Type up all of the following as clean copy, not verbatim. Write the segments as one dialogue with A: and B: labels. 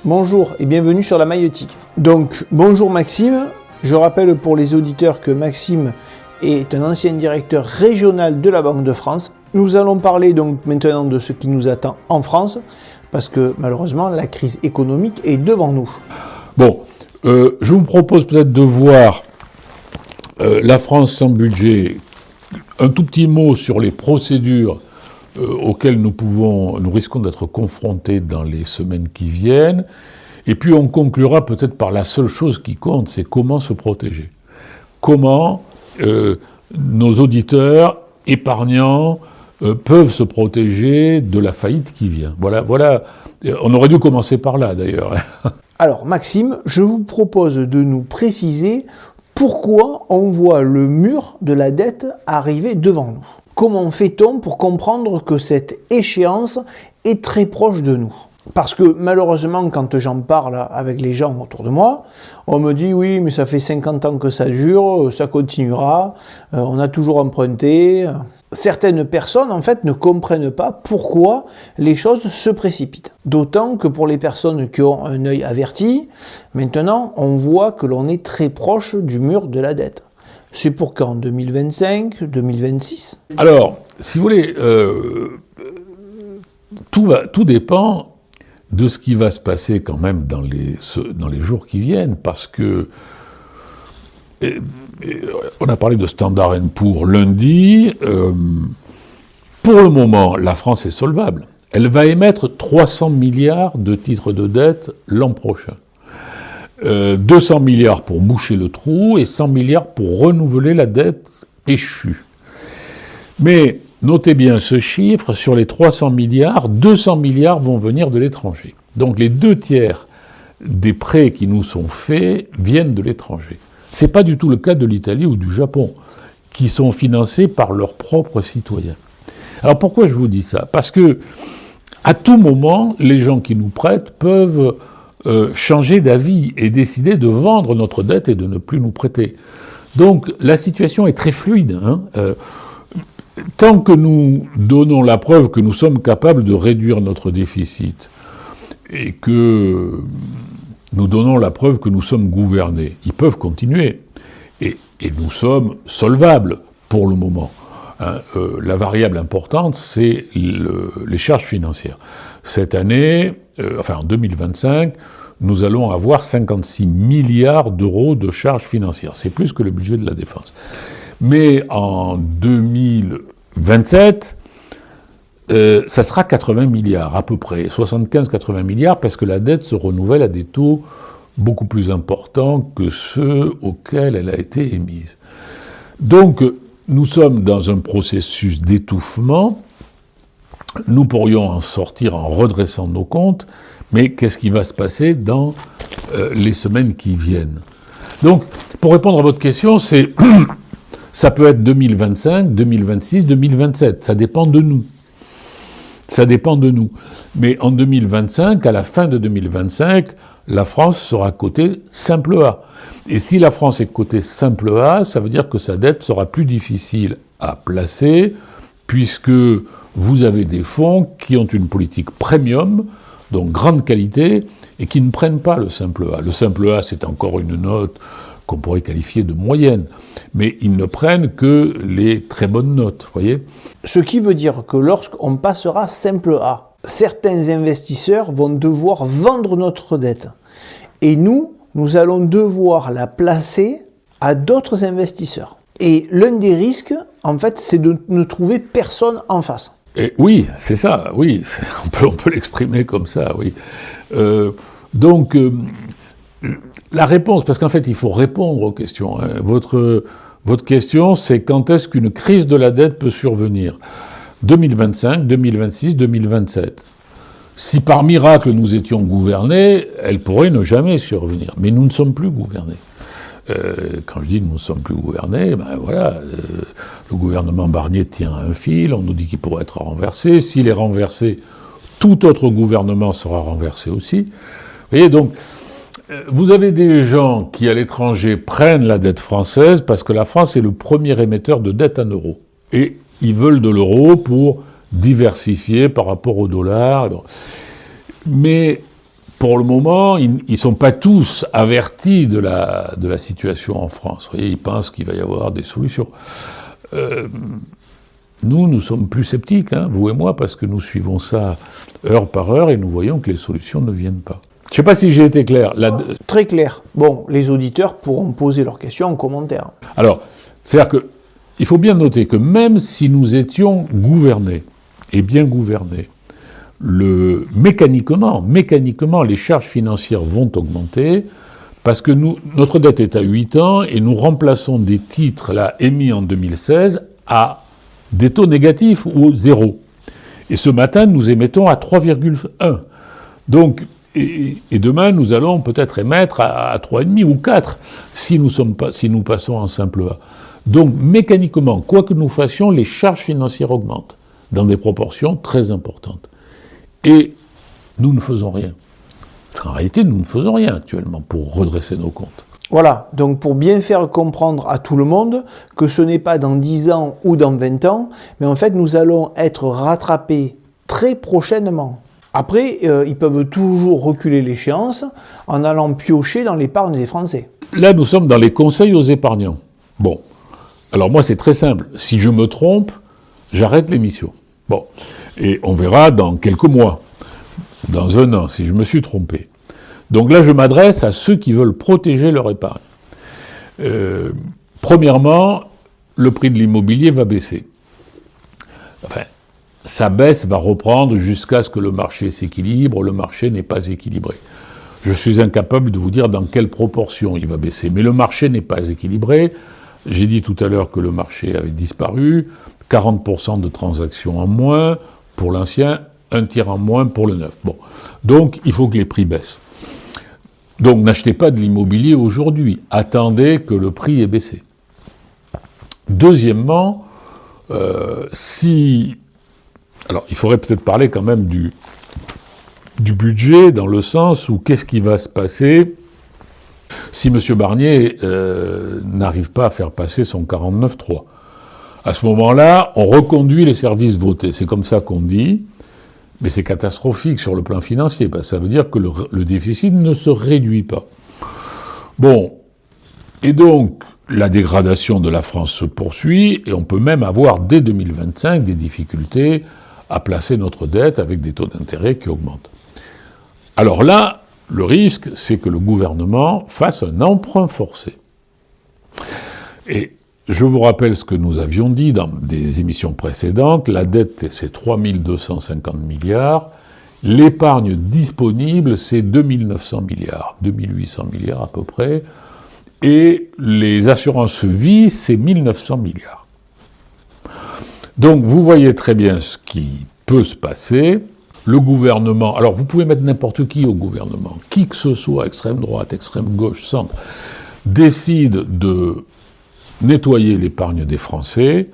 A: Bonjour et bienvenue sur la maïeutique. Donc, bonjour Maxime. Je rappelle pour les auditeurs que Maxime est un ancien directeur régional de la Banque de France. Nous allons parler donc maintenant de ce qui nous attend en France, parce que malheureusement la crise économique est devant nous.
B: Bon, je vous propose peut-être de voir la France sans budget. Un tout petit mot sur les procédures auxquelles nous risquons d'être confrontés dans les semaines qui viennent. Et puis on conclura peut-être par la seule chose qui compte, c'est comment se protéger. Comment nos auditeurs épargnants peuvent se protéger de la faillite qui vient. Voilà. On aurait dû commencer par là d'ailleurs.
A: Alors Maxime, je vous propose de nous préciser pourquoi on voit le mur de la dette arriver devant nous. Comment fait-on pour comprendre que cette échéance est très proche de nous ? Parce que malheureusement, quand j'en parle avec les gens autour de moi, on me dit oui, mais ça fait 50 ans que ça dure, ça continuera, on a toujours emprunté. Certaines personnes, en fait, ne comprennent pas pourquoi les choses se précipitent. D'autant que pour les personnes qui ont un œil averti, maintenant, on voit que l'on est très proche du mur de la dette. C'est pour quand ? 2025, 2026 ?
B: Alors, si vous voulez, tout dépend de ce qui va se passer quand même dans les jours qui viennent, parce que on a parlé de Standard & Poor's lundi. Pour le moment, la France est solvable. Elle va émettre 300 milliards de titres de dette l'an prochain. 200 milliards pour boucher le trou et 100 milliards pour renouveler la dette échue. Mais notez bien ce chiffre, sur les 300 milliards, 200 milliards vont venir de l'étranger. Donc les 2/3 des prêts qui nous sont faits viennent de l'étranger. Ce n'est pas du tout le cas de l'Italie ou du Japon, qui sont financés par leurs propres citoyens. Alors pourquoi je vous dis ça ? Parce que à tout moment, les gens qui nous prêtent peuvent changer d'avis et décider de vendre notre dette et de ne plus nous prêter. Donc la situation est très fluide. Tant que nous donnons la preuve que nous sommes capables de réduire notre déficit et que nous donnons la preuve que nous sommes gouvernés, ils peuvent continuer. Et nous sommes solvables pour le moment. La variable importante, c'est les charges financières. Cette année, en 2025, nous allons avoir 56 milliards d'euros de charges financières. C'est plus que le budget de la défense. Mais en 2027, ça sera 80 milliards à peu près, 75-80 milliards, parce que la dette se renouvelle à des taux beaucoup plus importants que ceux auxquels elle a été émise. Donc, nous sommes dans un processus d'étouffement. Nous pourrions en sortir en redressant nos comptes, mais qu'est-ce qui va se passer dans les semaines qui viennent ? Donc, pour répondre à votre question, ça peut être 2025, 2026, 2027, ça dépend de nous. Ça dépend de nous. Mais en 2025, à la fin de 2025, la France sera cotée simple A. Et si la France est cotée simple A, ça veut dire que sa dette sera plus difficile à placer, puisque vous avez des fonds qui ont une politique premium, donc grande qualité, et qui ne prennent pas le simple A. Le simple A, c'est encore une note qu'on pourrait qualifier de moyenne, mais ils ne prennent que les très bonnes notes, voyez.
A: Ce qui veut dire que lorsqu'on passera simple A, certains investisseurs vont devoir vendre notre dette. Et nous allons devoir la placer à d'autres investisseurs. Et l'un des risques, en fait, c'est de ne trouver personne en face.
B: Et oui, c'est ça, oui, on peut l'exprimer comme ça, oui. Donc, la réponse, parce qu'en fait, il faut répondre aux questions. Votre question, c'est quand est-ce qu'une crise de la dette peut survenir ? 2025, 2026, 2027. Si par miracle nous étions gouvernés, elle pourrait ne jamais survenir. Mais nous ne sommes plus gouvernés. Quand je dis nous ne sommes plus gouvernés, le gouvernement Barnier tient un fil, on nous dit qu'il pourrait être renversé. S'il est renversé, tout autre gouvernement sera renversé aussi. Vous voyez, donc, vous avez des gens qui, à l'étranger, prennent la dette française parce que la France est le premier émetteur de dette en euros. Et ils veulent de l'euro pour diversifier par rapport au dollar. Mais pour le moment, ils ne sont pas tous avertis de la situation en France. Vous voyez, ils pensent qu'il va y avoir des solutions. Nous sommes plus sceptiques, hein, vous et moi, parce que nous suivons ça heure par heure et nous voyons que les solutions ne viennent pas. Je ne sais pas si j'ai été clair.
A: Très clair. Bon, les auditeurs pourront poser leurs questions en commentaire.
B: Alors, c'est-à-dire qu'il faut bien noter que même si nous étions gouvernés, et bien gouvernés, mécaniquement, les charges financières vont augmenter, parce que notre dette est à 8 ans, et nous remplaçons des titres là, émis en 2016 à des taux négatifs ou zéro. Et ce matin, nous émettons à 3,1. Donc, et demain, nous allons peut-être émettre à 3,5 ou 4 si nous passons en simple A. Donc, mécaniquement, quoi que nous fassions, les charges financières augmentent dans des proportions très importantes. Et nous ne faisons rien. En réalité, nous ne faisons rien actuellement pour redresser nos comptes.
A: Voilà, donc pour bien faire comprendre à tout le monde que ce n'est pas dans 10 ans ou dans 20 ans, mais en fait nous allons être rattrapés très prochainement. Après, ils peuvent toujours reculer l'échéance en allant piocher dans l'épargne des Français.
B: Là, nous sommes dans les conseils aux épargnants. Bon, alors moi c'est très simple. Si je me trompe, j'arrête l'émission. Bon, et on verra dans quelques mois, dans 1 an, si je me suis trompé. Donc là, je m'adresse à ceux qui veulent protéger leur épargne. Premièrement, le prix de l'immobilier va baisser. Enfin, sa baisse va reprendre jusqu'à ce que le marché s'équilibre. Le marché n'est pas équilibré. Je suis incapable de vous dire dans quelle proportion il va baisser. Mais le marché n'est pas équilibré. J'ai dit tout à l'heure que le marché avait disparu. 40% de transactions en moins pour l'ancien, 1/3 en moins pour le neuf. Bon. Donc, il faut que les prix baissent. Donc, n'achetez pas de l'immobilier aujourd'hui. Attendez que le prix ait baissé. Deuxièmement, alors, il faudrait peut-être parler quand même du budget, dans le sens où qu'est-ce qui va se passer si M. Barnier n'arrive pas à faire passer son 49.3. À ce moment-là, on reconduit les services votés. C'est comme ça qu'on dit. Mais c'est catastrophique sur le plan financier, parce que ça veut dire que le déficit ne se réduit pas. Bon, et donc la dégradation de la France se poursuit, et on peut même avoir dès 2025 des difficultés à placer notre dette avec des taux d'intérêt qui augmentent. Alors là, le risque, c'est que le gouvernement fasse un emprunt forcé. Et je vous rappelle ce que nous avions dit dans des émissions précédentes. La dette, c'est 3 250 milliards. L'épargne disponible, c'est 2 900 milliards. 2 800 milliards à peu près. Et les assurances vie, c'est 1 900 milliards. Donc, vous voyez très bien ce qui peut se passer. Le gouvernement... Alors, vous pouvez mettre n'importe qui au gouvernement. Qui que ce soit, extrême droite, extrême gauche, centre, décide de nettoyer l'épargne des Français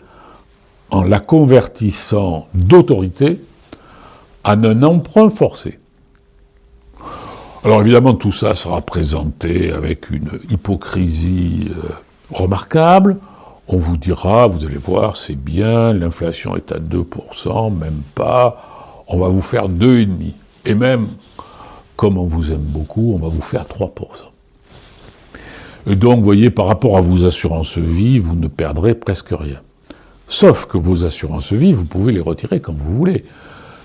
B: en la convertissant d'autorité en un emprunt forcé. Alors évidemment, tout ça sera présenté avec une hypocrisie remarquable. On vous dira, vous allez voir, c'est bien, l'inflation est à 2%, même pas, on va vous faire 2,5%. Et même, comme on vous aime beaucoup, on va vous faire 3%. Et donc, vous voyez, par rapport à vos assurances vie, vous ne perdrez presque rien. Sauf que vos assurances vie, vous pouvez les retirer quand vous voulez.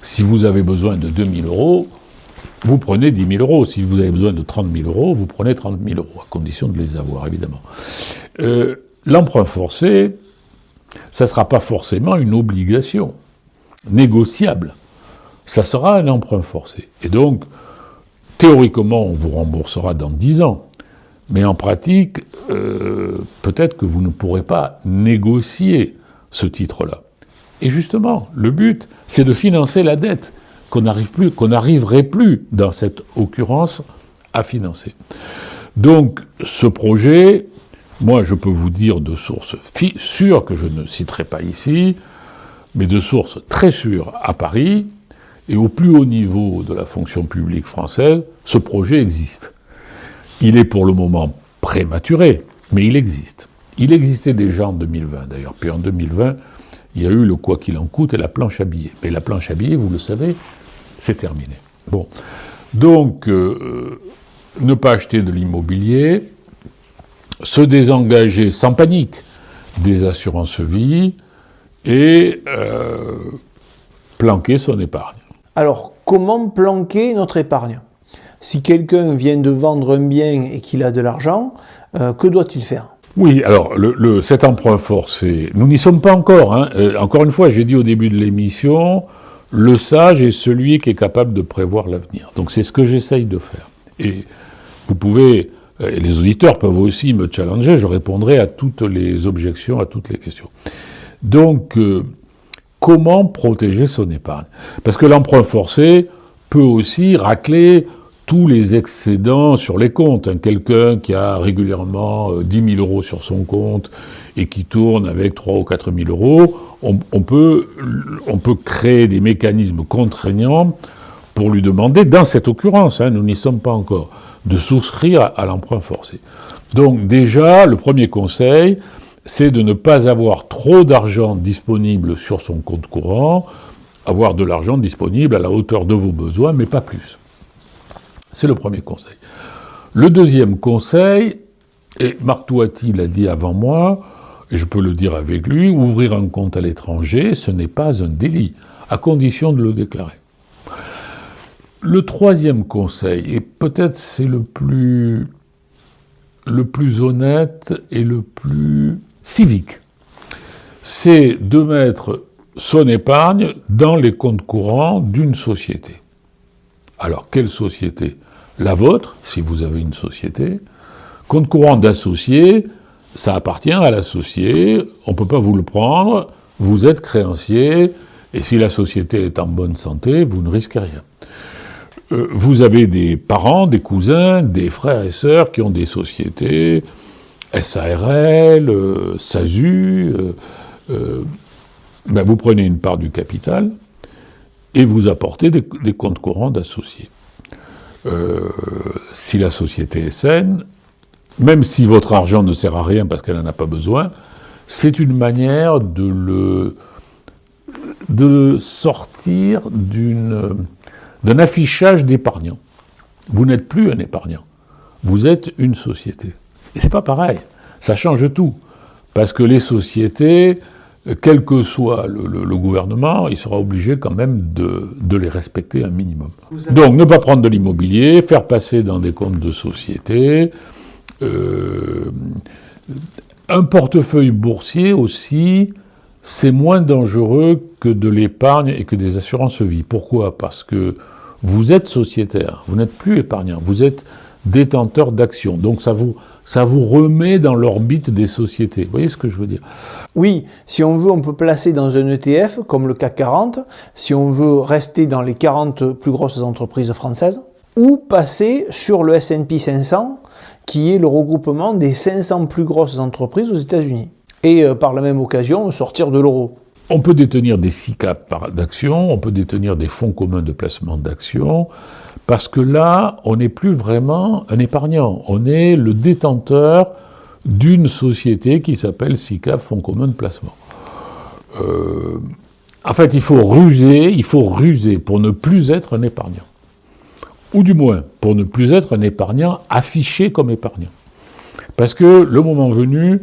B: Si vous avez besoin de 2 000 euros, vous prenez 10 000 euros. Si vous avez besoin de 30 000 euros, vous prenez 30 000 euros, à condition de les avoir, évidemment. L'emprunt forcé, ça ne sera pas forcément une obligation négociable. Ça sera un emprunt forcé. Et donc, théoriquement, on vous remboursera dans 10 ans. Mais en pratique, peut-être que vous ne pourrez pas négocier ce titre-là. Et justement, le but, c'est de financer la dette qu'on n'arriverait plus, dans cette occurrence, à financer. Donc, ce projet, moi, je peux vous dire de sources sûres, que je ne citerai pas ici, mais de sources très sûres à Paris, et au plus haut niveau de la fonction publique française, ce projet existe. Il est pour le moment prématuré, mais il existe. Il existait déjà en 2020, d'ailleurs. Puis en 2020, il y a eu le quoi qu'il en coûte et la planche à billets. Mais la planche à billets, vous le savez, c'est terminé. Bon. Donc, ne pas acheter de l'immobilier, se désengager sans panique des assurances vie et planquer son épargne.
A: Alors, comment planquer notre épargne? Si quelqu'un vient de vendre un bien et qu'il a de l'argent, que doit-il faire?
B: Oui, alors cet emprunt forcé, nous n'y sommes pas encore. Hein. Encore une fois, j'ai dit au début de l'émission, le sage est celui qui est capable de prévoir l'avenir. Donc c'est ce que j'essaye de faire. Et vous pouvez, et les auditeurs peuvent aussi me challenger, je répondrai à toutes les objections, à toutes les questions. Donc, comment protéger son épargne? Parce que l'emprunt forcé peut aussi racler tous les excédents sur les comptes. Quelqu'un qui a régulièrement 10 000 euros sur son compte et qui tourne avec 3 ou 4 000 euros, on peut créer des mécanismes contraignants pour lui demander, dans cette occurrence, nous n'y sommes pas encore, de souscrire à l'emprunt forcé. Donc déjà, le premier conseil, c'est de ne pas avoir trop d'argent disponible sur son compte courant, avoir de l'argent disponible à la hauteur de vos besoins, mais pas plus. C'est le premier conseil. Le deuxième conseil, et Marc Toiti l'a dit avant moi, et je peux le dire avec lui, ouvrir un compte à l'étranger, ce n'est pas un délit, à condition de le déclarer. Le troisième conseil, et peut-être c'est le plus honnête et le plus civique, c'est de mettre son épargne dans les comptes courants d'une société. Alors, quelle société? La vôtre, si vous avez une société. Compte courant d'associé, ça appartient à l'associé, on ne peut pas vous le prendre, vous êtes créancier, et si la société est en bonne santé, vous ne risquez rien. Vous avez des parents, des cousins, des frères et sœurs qui ont des sociétés, SARL, SASU, vous prenez une part du capital et vous apportez des comptes courants d'associés. Si la société est saine, même si votre argent ne sert à rien parce qu'elle n'en a pas besoin, c'est une manière de le sortir d'un affichage d'épargnant. Vous n'êtes plus un épargnant, vous êtes une société. Et c'est pas pareil, ça change tout. Parce que les sociétés, quel que soit le gouvernement, il sera obligé quand même de les respecter un minimum. Donc ne pas prendre de l'immobilier, faire passer dans des comptes de société, un portefeuille boursier aussi, c'est moins dangereux que de l'épargne et que des assurances vie. Pourquoi? Parce que vous êtes sociétaire, vous n'êtes plus épargnant, vous êtes détenteur d'actions. Donc ça vous remet dans l'orbite des sociétés. Vous voyez ce que je veux dire?
A: Oui, si on veut, on peut placer dans un ETF, comme le CAC 40, si on veut rester dans les 40 plus grosses entreprises françaises, ou passer sur le S&P 500, qui est le regroupement des 500 plus grosses entreprises aux États-Unis. Et par la même occasion, sortir de l'euro.
B: On peut détenir des SICAV d'actions, on peut détenir des fonds communs de placement d'actions, parce que là, on n'est plus vraiment un épargnant. On est le détenteur d'une société qui s'appelle SICAV, fonds commun de placement. En fait, il faut ruser pour ne plus être un épargnant. Ou du moins, pour ne plus être un épargnant affiché comme épargnant. Parce que le moment venu,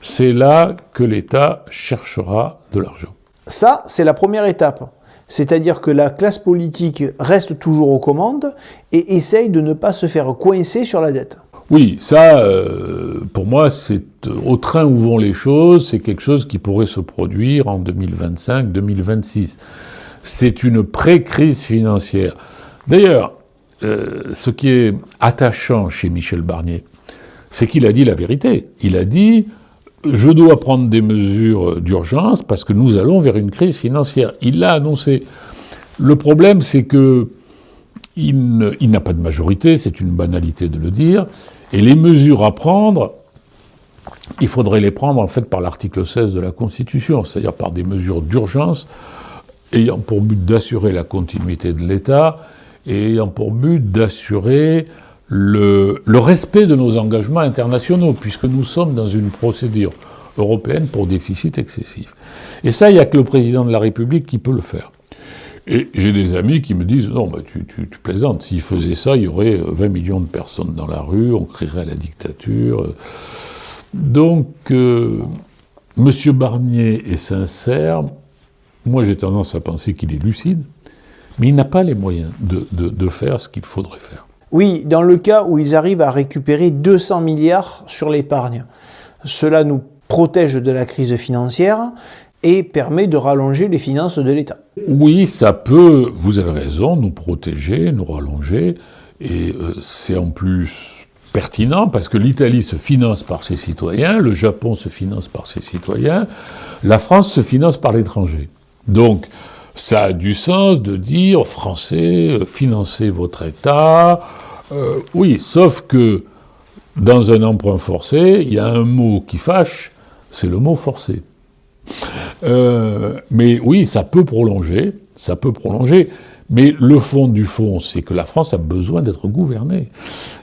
B: c'est là que l'État cherchera de l'argent.
A: Ça, c'est la première étape. C'est-à-dire que la classe politique reste toujours aux commandes et essaye de ne pas se faire coincer sur la dette.
B: Oui, ça, pour moi, c'est au train où vont les choses, c'est quelque chose qui pourrait se produire en 2025-2026. C'est une pré-crise financière. D'ailleurs, ce qui est attachant chez Michel Barnier, c'est qu'il a dit la vérité. Il a dit « Je dois prendre des mesures d'urgence parce que nous allons vers une crise financière ». Il l'a annoncé. Le problème, c'est que il n'a pas de majorité, c'est une banalité de le dire, et les mesures à prendre, il faudrait les prendre en fait par l'article 16 de la Constitution, c'est-à-dire par des mesures d'urgence ayant pour but d'assurer la continuité de l'État et ayant pour but d'assurer le respect de nos engagements internationaux, puisque nous sommes dans une procédure européenne pour déficit excessif. Et ça, il n'y a que le président de la République qui peut le faire. Et j'ai des amis qui me disent « Non, bah, tu plaisantes, s'ils faisaient ça, il y aurait 20 millions de personnes dans la rue, on crierait à la dictature. » Donc, M. Barnier est sincère. Moi, j'ai tendance à penser qu'il est lucide, mais il n'a pas les moyens de faire ce qu'il faudrait faire.
A: Oui, dans le cas où ils arrivent à récupérer 200 milliards sur l'épargne. Cela nous protège de la crise financière et permet de rallonger les finances de l'État.
B: Oui, ça peut, vous avez raison, nous protéger, nous rallonger, et c'est en plus pertinent parce que l'Italie se finance par ses citoyens, le Japon se finance par ses citoyens, la France se finance par l'étranger. Donc, ça a du sens de dire aux Français, financez votre État. Oui, sauf que dans un emprunt forcé, il y a un mot qui fâche, c'est le mot forcé. Mais oui, ça peut prolonger, mais le fond du fond, c'est que la France a besoin d'être gouvernée.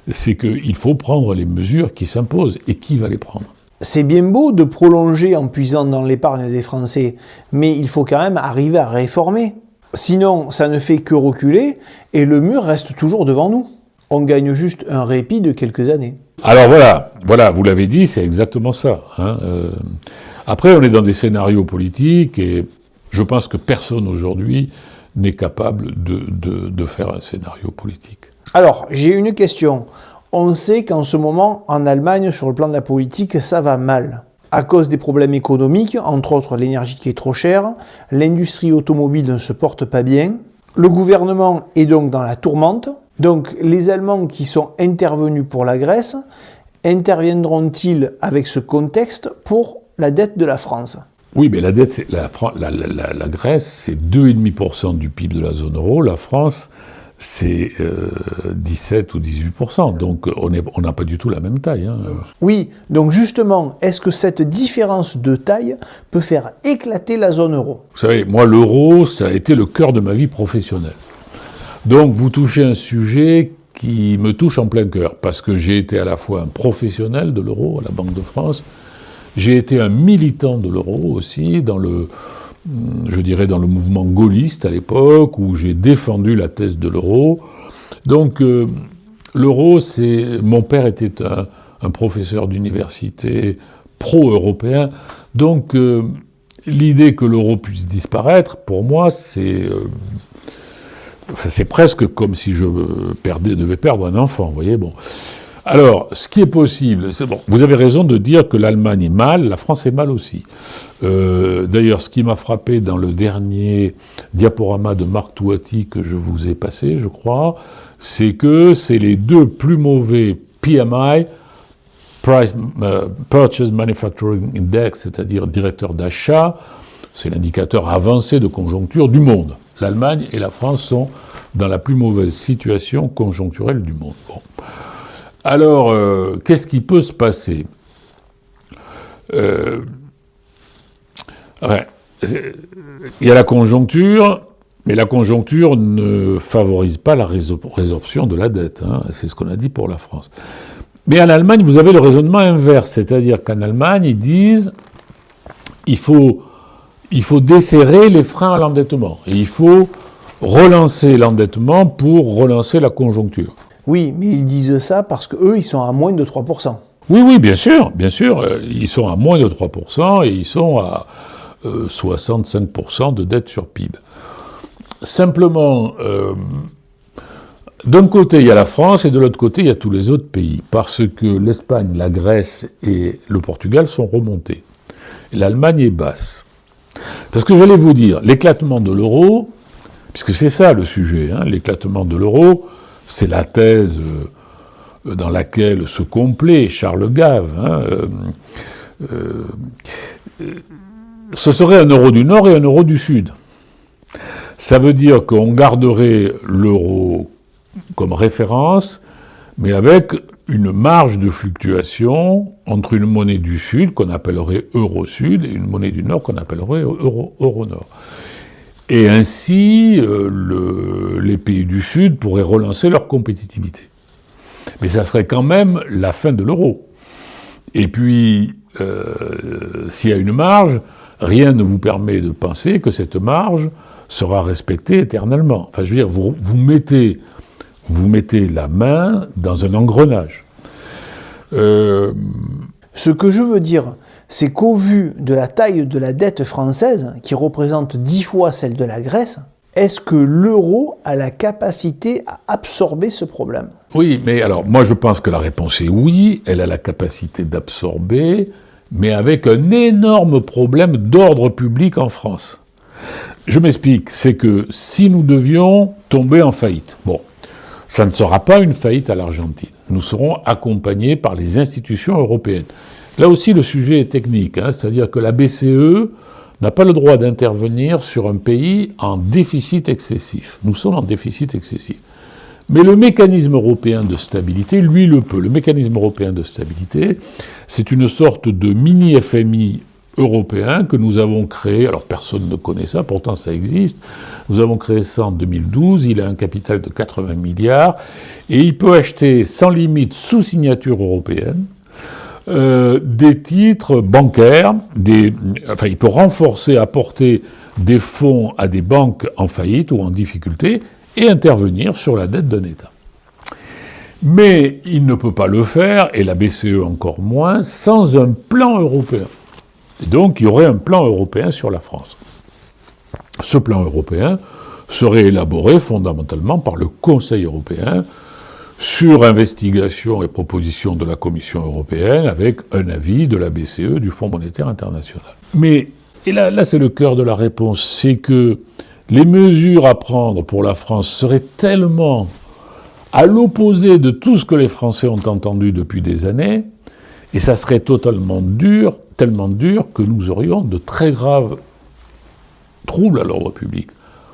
B: C'est qu'il faut prendre les mesures qui s'imposent. Et qui va les prendre ?
A: C'est bien beau de prolonger en puisant dans l'épargne des Français, mais il faut quand même arriver à réformer. Sinon, ça ne fait que reculer et le mur reste toujours devant nous. On gagne juste un répit de quelques années.
B: Alors voilà, vous l'avez dit, c'est exactement ça. Après, on est dans des scénarios politiques et je pense que personne aujourd'hui n'est capable de faire un scénario politique.
A: Alors, j'ai une question. On sait qu'en ce moment, en Allemagne, sur le plan de la politique, ça va mal. À cause des problèmes économiques, entre autres l'énergie qui est trop chère, l'industrie automobile ne se porte pas bien, le gouvernement est donc dans la tourmente. Donc les Allemands qui sont intervenus pour la Grèce, interviendront-ils avec ce contexte pour la dette de la France ?
B: Oui, mais la dette, la Grèce, c'est 2,5% du PIB de la zone euro, la France, c'est 17 ou 18%, donc on n'a pas du tout la même taille.
A: Oui, donc justement, est-ce que cette différence de taille peut faire éclater la zone euro ?
B: Vous savez, moi l'euro, ça a été le cœur de ma vie professionnelle. Donc vous touchez un sujet qui me touche en plein cœur, parce que j'ai été à la fois un professionnel de l'euro à la Banque de France, j'ai été un militant de l'euro aussi, dans le mouvement gaulliste à l'époque, où j'ai défendu la thèse de l'euro. Donc l'euro, mon père était un professeur d'université pro-européen, donc l'idée que l'euro puisse disparaître, pour moi, c'est presque comme si je devais perdre un enfant, vous voyez, bon. Alors, ce qui est possible, c'est bon. Vous avez raison de dire que l'Allemagne est mal, la France est mal aussi. D'ailleurs, ce qui m'a frappé dans le dernier diaporama de Marc Touati que je vous ai passé, je crois, c'est que c'est les deux plus mauvais PMI, Purchase Manufacturing Index, c'est-à-dire directeur d'achat, c'est l'indicateur avancé de conjoncture du monde. L'Allemagne et la France sont dans la plus mauvaise situation conjoncturelle du monde. Bon. Alors, qu'est-ce qui peut se passer ? Il y a la conjoncture, mais la conjoncture ne favorise pas la résorption de la dette. C'est ce qu'on a dit pour la France. Mais en Allemagne, vous avez le raisonnement inverse, c'est-à-dire qu'en Allemagne, ils disent il faut desserrer les freins à l'endettement. Et il faut relancer l'endettement pour relancer la conjoncture.
A: Oui, mais ils disent ça parce qu'eux, ils sont à moins de 3%.
B: Oui, bien sûr. Ils sont à moins de 3% et ils sont à 65% de dette sur PIB. Simplement, d'un côté, il y a la France et de l'autre côté, il y a tous les autres pays. Parce que l'Espagne, la Grèce et le Portugal sont remontés. L'Allemagne est basse. Parce que j'allais vous dire, l'éclatement de l'euro, puisque c'est ça le sujet, l'éclatement de l'euro, c'est la thèse dans laquelle se complaît Charles Gave. Ce serait un euro du Nord et un euro du Sud. Ça veut dire qu'on garderait l'euro comme référence, mais avec une marge de fluctuation entre une monnaie du Sud, qu'on appellerait euro-Sud, et une monnaie du Nord, qu'on appellerait euro-Nord. Et ainsi, les pays du Sud pourraient relancer leur compétitivité. Mais ça serait quand même la fin de l'euro. Et puis, s'il y a une marge, rien ne vous permet de penser que cette marge sera respecté éternellement. Enfin, je veux dire, vous mettez la main dans un engrenage.
A: Ce que je veux dire, c'est qu'au vu de la taille de la dette française, qui représente 10 fois celle de la Grèce, est-ce que l'euro a la capacité à absorber ce problème?
B: Oui, mais alors, moi je pense que la réponse est oui, elle a la capacité d'absorber, mais avec un énorme problème d'ordre public en France. Je m'explique, c'est que si nous devions tomber en faillite, bon, ça ne sera pas une faillite à l'Argentine. Nous serons accompagnés par les institutions européennes. Là aussi, le sujet est technique, c'est-à-dire que la BCE n'a pas le droit d'intervenir sur un pays en déficit excessif. Nous sommes en déficit excessif. Mais le mécanisme européen de stabilité, lui, le peut. Le mécanisme européen de stabilité, c'est une sorte de mini-FMI européen que nous avons créé. Alors personne ne connaît ça, pourtant ça existe. Nous avons créé ça en 2012, il a un capital de 80 milliards, et il peut acheter sans limite, sous signature européenne, des titres bancaires, il peut renforcer, apporter des fonds à des banques en faillite ou en difficulté et intervenir sur la dette d'un État. Mais il ne peut pas le faire, et la BCE encore moins, sans un plan européen. Et donc il y aurait un plan européen sur la France. Ce plan européen serait élaboré fondamentalement par le Conseil européen, sur investigation et proposition de la Commission européenne, avec un avis de la BCE, du Fonds monétaire international. Mais, et là c'est le cœur de la réponse, c'est que les mesures à prendre pour la France seraient tellement à l'opposé de tout ce que les Français ont entendu depuis des années, et ça serait tellement dur que nous aurions de très graves troubles à l'ordre public,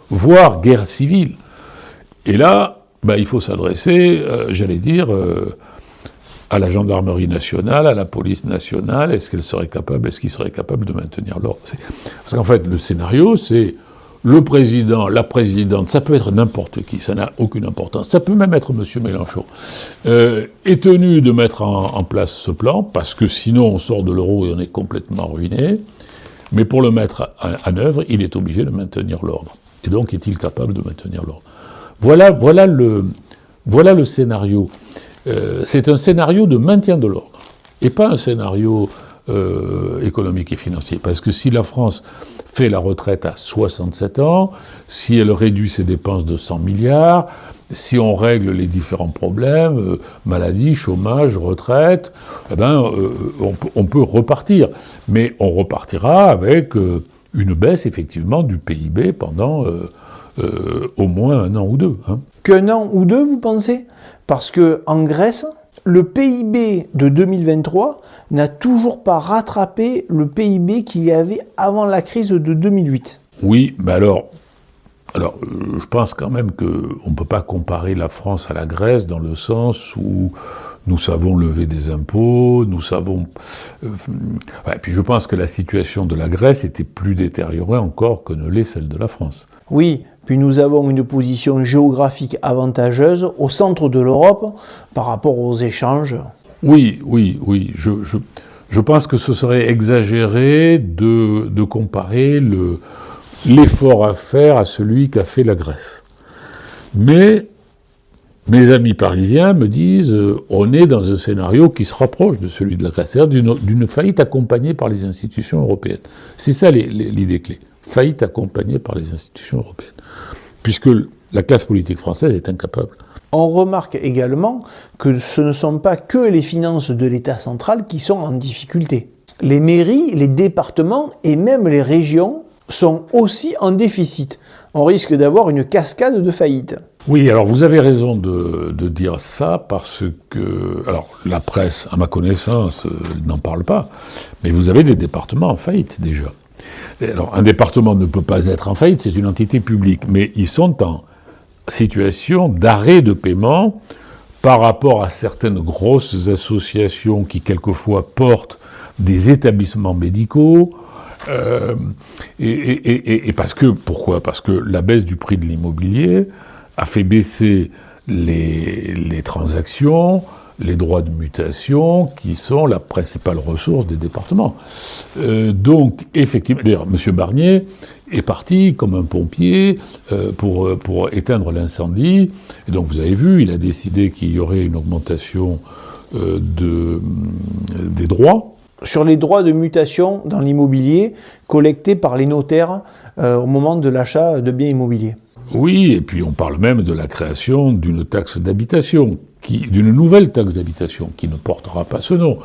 B: voire guerre civile. Et là, il faut s'adresser, à la gendarmerie nationale, à la police nationale. Est-ce qu'ils seraient capables de maintenir l'ordre? Parce qu'en fait, le scénario, c'est le président, la présidente, ça peut être n'importe qui, ça n'a aucune importance. Ça peut même être M. Mélenchon, est tenu de mettre en place ce plan, parce que sinon on sort de l'euro et on est complètement ruiné. Mais pour le mettre en œuvre, il est obligé de maintenir l'ordre. Et donc, est-il capable de maintenir l'ordre? Voilà le scénario. C'est un scénario de maintien de l'ordre, et pas un scénario économique et financier. Parce que si la France fait la retraite à 67 ans, si elle réduit ses dépenses de 100 milliards, si on règle les différents problèmes, maladie, chômage, retraite, on peut repartir. Mais on repartira avec une baisse, effectivement, du PIB pendant au moins un an ou deux.
A: Qu'un an ou deux, vous pensez? Parce qu'en Grèce, le PIB de 2023 n'a toujours pas rattrapé le PIB qu'il y avait avant la crise de 2008.
B: Oui, mais alors, je pense quand même qu'on ne peut pas comparer la France à la Grèce dans le sens où nous savons lever des impôts, nous savons... et puis je pense que la situation de la Grèce était plus détériorée encore que ne l'est celle de la France.
A: Oui, puis nous avons une position géographique avantageuse au centre de l'Europe par rapport aux échanges.
B: Oui. Je pense que ce serait exagéré de comparer l'effort à faire à celui qu'a fait la Grèce. Mais mes amis parisiens me disent on est dans un scénario qui se rapproche de celui de la Grèce, c'est-à-dire d'une faillite accompagnée par les institutions européennes. C'est ça l'idée clé. Faillite accompagnée par les institutions européennes. Puisque la classe politique française est incapable.
A: On remarque également que ce ne sont pas que les finances de l'État central qui sont en difficulté. Les mairies, les départements et même les régions sont aussi en déficit. On risque d'avoir une cascade de faillites.
B: Oui, alors vous avez raison de dire ça parce que, alors la presse, à ma connaissance, n'en parle pas, mais vous avez des départements en faillite déjà. Alors un département ne peut pas être en faillite, c'est une entité publique, mais ils sont en situation d'arrêt de paiement par rapport à certaines grosses associations qui quelquefois portent des établissements médicaux. Et pourquoi? Parce que la baisse du prix de l'immobilier a fait baisser les transactions, les droits de mutation qui sont la principale ressource des départements. Donc, effectivement, d'ailleurs, M. Barnier est parti comme un pompier pour éteindre l'incendie. Et donc, vous avez vu, il a décidé qu'il y aurait une augmentation des droits.
A: Sur les droits de mutation dans l'immobilier collectés par les notaires au moment de l'achat de biens immobiliers.
B: Oui, et puis on parle même de la création d'une taxe d'habitation, d'une nouvelle taxe d'habitation qui ne portera pas ce nom.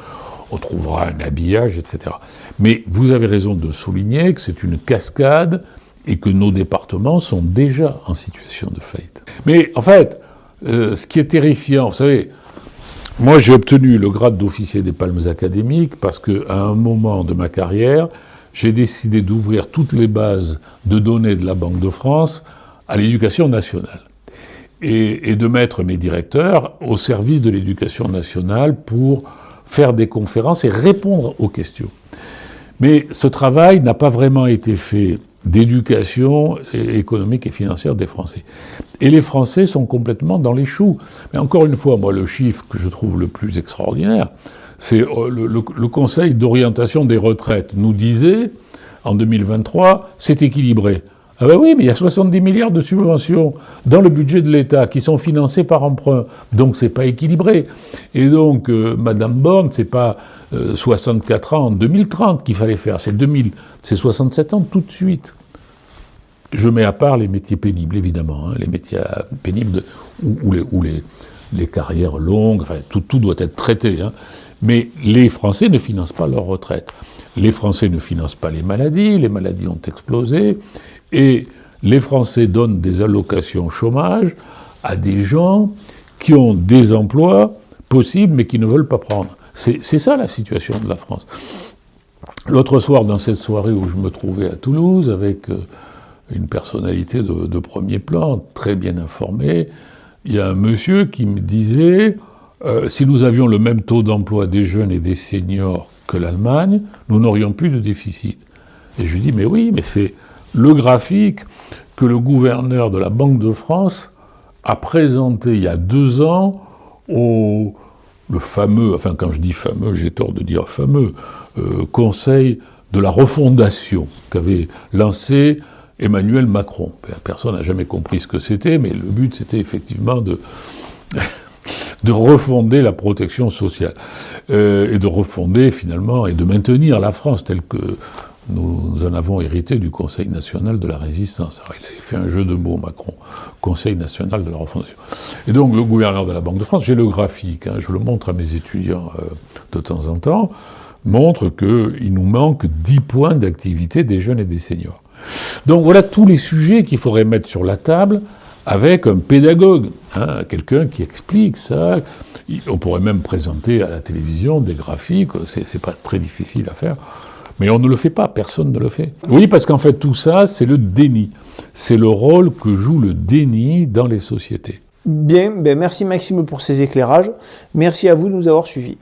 B: On trouvera un habillage, etc. Mais vous avez raison de souligner que c'est une cascade et que nos départements sont déjà en situation de faillite. Mais en fait, ce qui est terrifiant, vous savez, moi j'ai obtenu le grade d'officier des Palmes académiques parce qu'à un moment de ma carrière, j'ai décidé d'ouvrir toutes les bases de données de la Banque de France à l'éducation nationale. Et de mettre mes directeurs au service de l'éducation nationale pour faire des conférences et répondre aux questions. Mais ce travail n'a pas vraiment été fait d'éducation économique et financière des Français. Et les Français sont complètement dans les choux. Mais encore une fois, moi, le chiffre que je trouve le plus extraordinaire, c'est le Conseil d'orientation des retraites nous disait, en 2023, c'est équilibré. Ah ben oui, mais il y a 70 milliards de subventions dans le budget de l'État qui sont financés par emprunt, donc c'est pas équilibré. Et donc, Madame Borne, c'est pas 64 ans en 2030 qu'il fallait faire, c'est 67 ans tout de suite. Je mets à part les métiers pénibles, évidemment, hein, les métiers pénibles ou les carrières longues, enfin tout doit être traité, hein. Mais les Français ne financent pas leur retraite. Les Français ne financent pas les maladies ont explosé, et les Français donnent des allocations chômage à des gens qui ont des emplois possibles mais qui ne veulent pas prendre. C'est ça la situation de la France. L'autre soir, dans cette soirée où je me trouvais à Toulouse, avec une personnalité de premier plan, très bien informée, il y a un monsieur qui me disait si nous avions le même taux d'emploi des jeunes et des seniors que l'Allemagne, nous n'aurions plus de déficit. Et je lui dis, mais oui, mais c'est le graphique que le gouverneur de la Banque de France a présenté il y a 2 ans le fameux, enfin quand je dis fameux, j'ai tort de dire fameux, Conseil de la refondation qu'avait lancé Emmanuel Macron. Personne n'a jamais compris ce que c'était, mais le but c'était effectivement de refonder la protection sociale et de refonder finalement et de maintenir la France telle que nous en avons hérité du Conseil national de la résistance. Alors, il avait fait un jeu de mots, Macron, Conseil national de la refondation. Et donc le gouverneur de la Banque de France, j'ai le graphique, hein, je le montre à mes étudiants de temps en temps, montre qu'il nous manque 10 points d'activité des jeunes et des seniors. Donc voilà tous les sujets qu'il faudrait mettre sur la table avec un pédagogue, hein, quelqu'un qui explique ça. On pourrait même présenter à la télévision des graphiques, c'est pas très difficile à faire. Mais on ne le fait pas, personne ne le fait. Oui, parce qu'en fait tout ça, c'est le déni. C'est le rôle que joue le déni dans les sociétés.
A: Bien, merci Maxime pour ces éclairages. Merci à vous de nous avoir suivis.